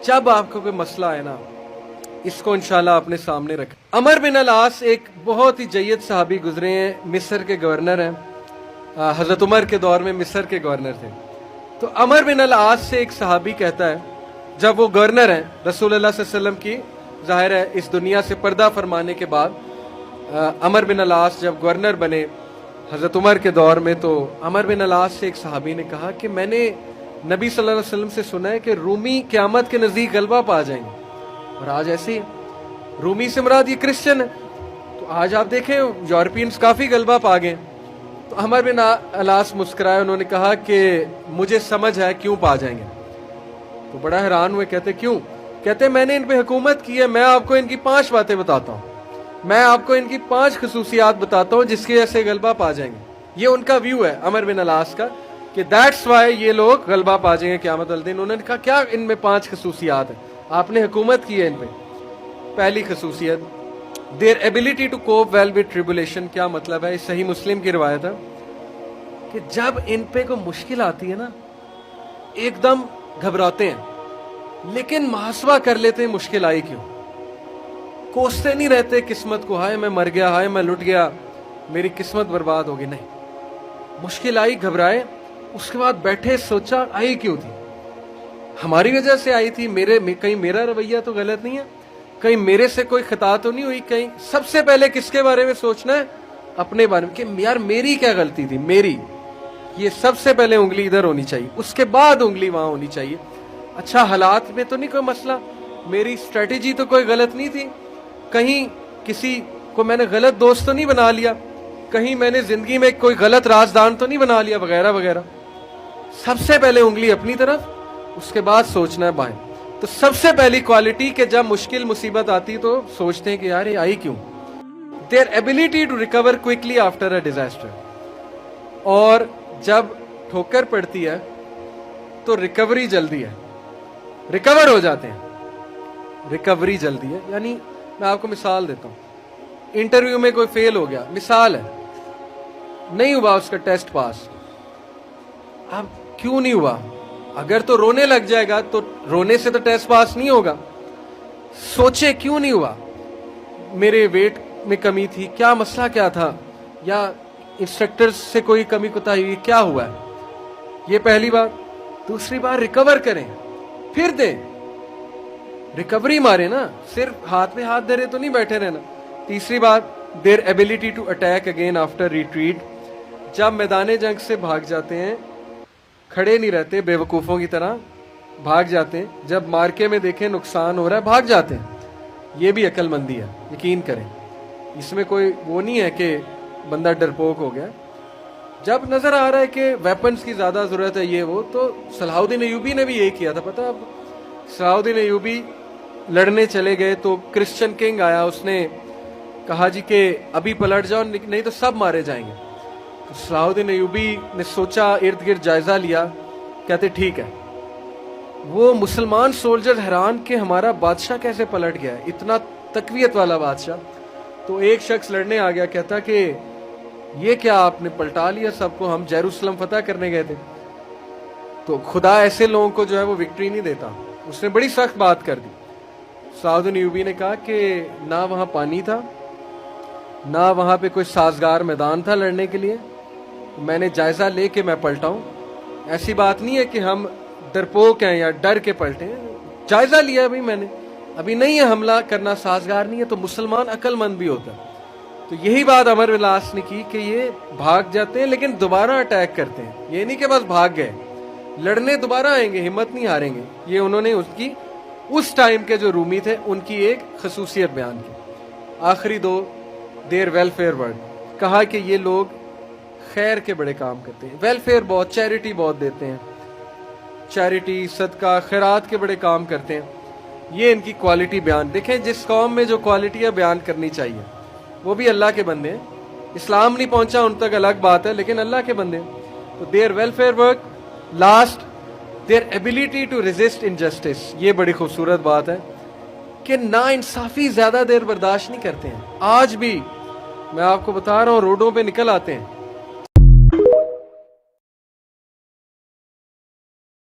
जब आपको कोई मसला है ना, इसको इंशाल्लाह अपने सामने रखें। अमर बिन अल-आस एक बहुत ही जय्यद सहाबी गुजरे हैं, मिस्र के गवर्नर हैं, हजरत उमर के दौर में मिस्र के गवर्नर थे। तो अमर बिन अल-आस से एक सहाबी कहता है, जब वो गवर्नर हैं रसूलुल्लाह सल्लल्लाहु अलैहि वसल्लम की, जाहिर है इस दुनिया से पर्दा फरमाने के बाद अमर बिन अल-आस जब गवर्नर बने हजरत उमर के दौर में, तो अमर बिन अल-आस से एक सहाबी ने कहा कि मैंने नबी सल्लल्लाहु अलैहि वसल्लम से सुना है कि रूमी क़यामत के नज़दीक गलबा पा जाएंगे, और आज ऐसे ही रूमी से मुराद ये क्रिश्चियन है। तो आज आप देखें यूरोपियंस काफ़ी गलबा पा गए। तो अमर बिन अल-आस मुस्कुराए, उन्होंने कहा कि मुझे समझ है क्यों पा जाएंगे। तो बड़ा हैरान हुए, कहते क्यों? कहते मैंने इन पे हुकूमत की है, मैं आपको इनकी 5 बातें बताता हूँ, मैं आपको इनकी 5 खसूसियात बताता हूँ जिसकी वजह से गलबा पा जाएंगे। ये उनका व्यू है अमर बिन अल-आस का कि दैट्स वाई ये लोग गलबा पा जाएंगे क़यामत वाले दिन। उन्होंने कहा क्या इनमें 5 खसूसियात है, आपने हुकूमत की है इन पे। पहली खसूसियत, their ability to cope well with tribulation. क्या मतलब है? सही मुस्लिम की रिवायत है कि जब इन पे कोई मुश्किल आती है ना, एकदम घबराते हैं, लेकिन मुहासबा कर लेते हैं मुश्किल आई क्यों, कोसते नहीं रहते किस्मत को, हाय मैं मर गया, हाय मैं लुट गया, मेरी किस्मत बर्बाद होगी। नहीं, मुश्किल आई, घबराए, उसके बाद बैठे सोचा आई क्यों थी, हमारी वजह से आई थी, कहीं मेरा रवैया तो गलत नहीं है, कहीं मेरे से कोई खता तो नहीं हुई, कहीं सबसे पहले किसके बारे में सोचना है? अपने बारे में, कि यार मेरी क्या गलती थी, मेरी, ये सबसे पहले उंगली इधर होनी चाहिए, उसके बाद उंगली वहां होनी चाहिए। अच्छा हालात में तो नहीं कोई मसला, मेरी स्ट्रेटेजी तो कोई गलत नहीं थी, कहीं किसी को मैंने गलत दोस्त तो नहीं बना लिया, कहीं मैंने जिंदगी में कोई गलत राजदान तो नहीं बना लिया, वगैरह वगैरह। सबसे पहले उंगली अपनी तरफ, उसके बाद सोचना है बाएं। तो सबसे पहली क्वालिटी कि जब मुश्किल मुसीबत आती तो सोचते हैं कि यार ये आई क्यों। Their ability to recover quickly after a disaster. और जब ठोकर पड़ती है तो रिकवरी जल्दी है, रिकवर हो जाते हैं, रिकवरी जल्दी है। यानी मैं आपको मिसाल देता हूं, इंटरव्यू में कोई फेल हो गया, मिसाल है, नहीं हुआ उसका टेस्ट पास। अब क्यों नहीं हुआ? अगर तो रोने लग जाएगा तो रोने से तो टेस्ट पास नहीं होगा। सोचे क्यों नहीं हुआ, मेरे वेट में कमी थी, क्या मसला क्या था, या इंस्ट्रक्टर से कोई कमी कोताही हुई, क्या हुआ है, ये पहली बात। दूसरी बात, रिकवर करें, फिर दें, रिकवरी मारे ना, सिर्फ हाथ में हाथ धरे तो नहीं बैठे रहना। तीसरी बात, their ability to attack again after retreat. जब मैदान जंग से भाग जाते हैं, खड़े नहीं रहते बेवकूफ़ों की तरह, भाग जाते हैं, जब मार्के में देखें नुकसान हो रहा है भाग जाते हैं। ये भी अक्लमंदी है, यकीन करें, इसमें कोई वो नहीं है कि बंदा डरपोक हो गया। जब नजर आ रहा है कि वेपन्स की ज्यादा जरूरत है ये वो, तो सलाहुद्दीन अय्यूबी ने भी ये किया था, पता है आपको? सलाहुद्दीन अय्यूबी लड़ने चले गए तो क्रिश्चियन किंग आया, उसने कहा जी कि अभी पलट जाओ नहीं तो सब मारे जाएंगे। तो सलाहुद्दीन अय्यूबी ने सोचा, इर्द गिर्द जायजा लिया, कहते ठीक है। वो मुसलमान सोल्जर हैरान कि हमारा बादशाह कैसे पलट गया है, इतना तकवीयत वाला बादशाह। तो एक शख्स लड़ने आ गया, कहता कि ये क्या आपने पलटा लिया सबको, हम जेरूसलम फतह करने गए थे। तो खुदा ऐसे लोगों को जो है वो विक्ट्री नहीं देता। उसने बड़ी सख्त बात कर दी। सलाहुद्दीन अय्यूबी ने कहा कि ना वहां पानी था, ना वहां पे कोई साजगार मैदान था लड़ने के लिए, मैंने जायजा लेके मैं पलटा हूं। ऐसी बात नहीं है कि हम डरपोक हैं या डर के पलटे हैं, जायजा लिया भाई मैंने, अभी नहीं है हमला करना, साजगार नहीं है। तो मुसलमान अक्लमंद भी होता है। तो यही बात अमर बिन अल-आस ने की कि ये भाग जाते हैं लेकिन दोबारा अटैक करते हैं, ये नहीं कि बस भाग गए, लड़ने दोबारा आएंगे, हिम्मत नहीं हारेंगे। ये उन्होंने उसकी उस टाइम के जो रूमी थे उनकी एक खसूसियत बयान की। आखिरी दो, देयर वेलफेयर वर्ड, कहा कि ये लोग खैर के बड़े काम करते हैं, वेलफेयर बहुत, चैरिटी बहुत देते हैं, चैरिटी सदका खैरात के बड़े काम करते हैं। ये इनकी क्वालिटी बयान। देखें जिस कौम में जो क्वालिटियाँ बयान करनी चाहिए, वो भी अल्लाह के बंदे हैं। इस्लाम नहीं पहुंचा उन तक अलग बात है, लेकिन अल्लाह के बंदे हैं। तो their welfare work. Last, their ability to resist injustice. ये बड़ी खूबसूरत बात है कि ना इंसाफी ज्यादा देर बर्दाश्त नहीं करते हैं। आज भी मैं आपको बता रहा हूँ, रोडों पे निकल आते हैं,